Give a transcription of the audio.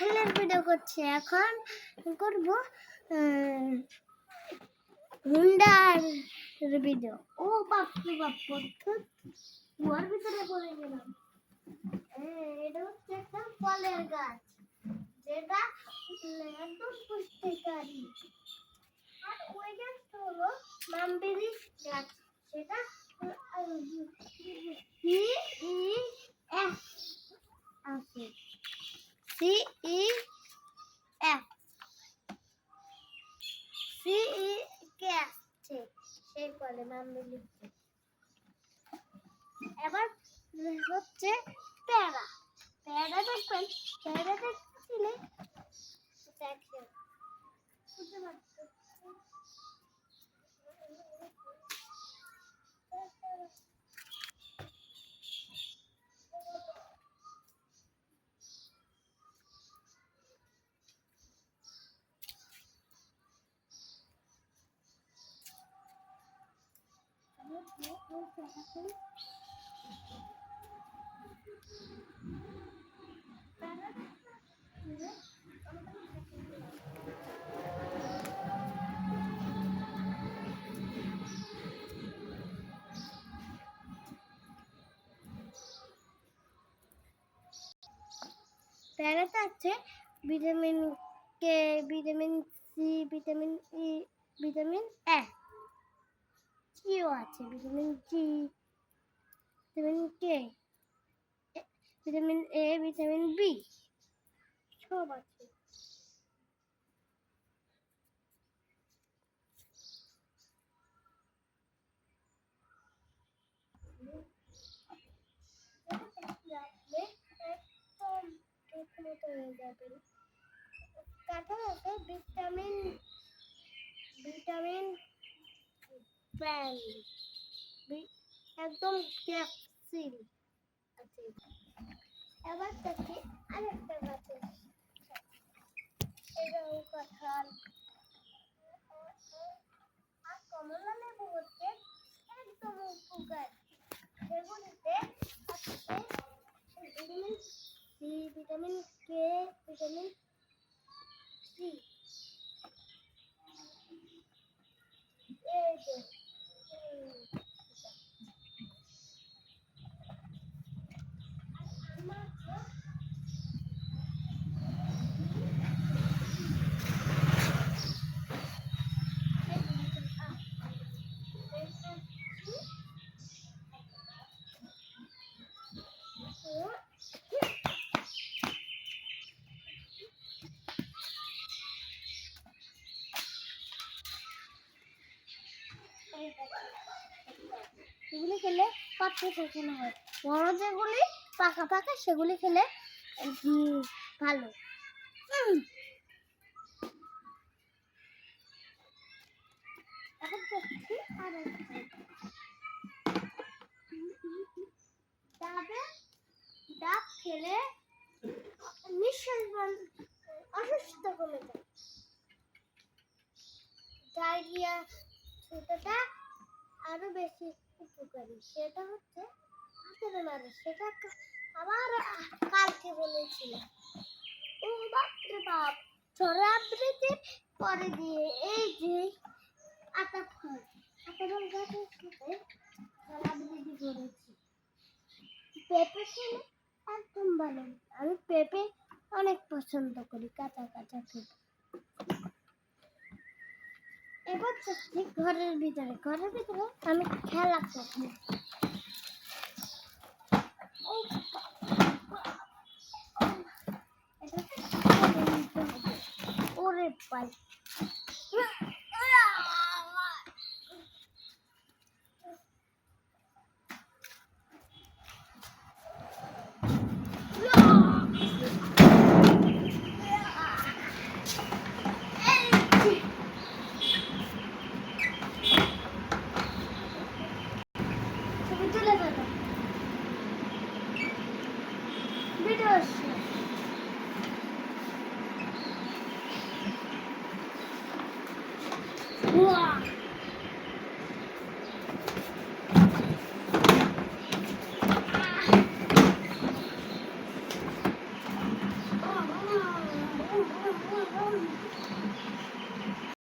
ফুলের ভিডিও করছি। এখন করব হুন্ডার ভিডিও। ও বাপরে বাপ, কুয়ার ভিতরে পড়ে গেলাম। এটা হচ্ছে একটা ফলের গাছ, যেটা একদম পুষ্টিকারী। আর ওই গাছটা হলো মামবেরি গাছ, সেটা CEF আছে, CEF সেই বলে মামবেরি। এবার হচ্ছে পেয়ারা। পেয়ারা দেখবেন, পেয়ারা দেখছিলে দেখেন বুঝতে পারছো। পেয়ারাতে আছে vitamin K, vitamin C, vitamin E, vitamin A, সিও আছে, vitamin G, vitamin K, vitamin A, vitamin B সব আছে। কাঁঠালে ভিটামিন ভিটামিন একদম ক্যাপসিল আছে। এবার দেখি আরেকটা গাছে, এটাও কাঁঠাল। আর কমলা লেবু হচ্ছে একদম উপকারী, সেগুলিতে আছে vitamin C, vitamin K, vitamin C. এই যে এগুলি খেলে পাতলা পায়খানা হয়। বড় যেগুলি পাকা পাকা সেগুলি খেলে ভালো। ডাব খেলে নিঃশ্বাস অসুস্থ কমে যায়। ডায়রিয়া সেটা আরো বেশি উপকারী, সেটা হচ্ছে সেটা আবার কালকে বলেছিল। ও বাপরে বাপ, ঝড়ে আবৃত্তির পরে দিয়ে এই যে আতা ফল গাছের সাথে আবৃত্তি করেছি। পেঁপে খেলে একদম ভালো। আমি পেঁপে অনেক পছন্দ করি, কাঁচা কাঁচা খেতে। এবার যাচ্ছি ঘরের ভিতরে আমি খেলা করছি। ওরে পাই ভিডিও।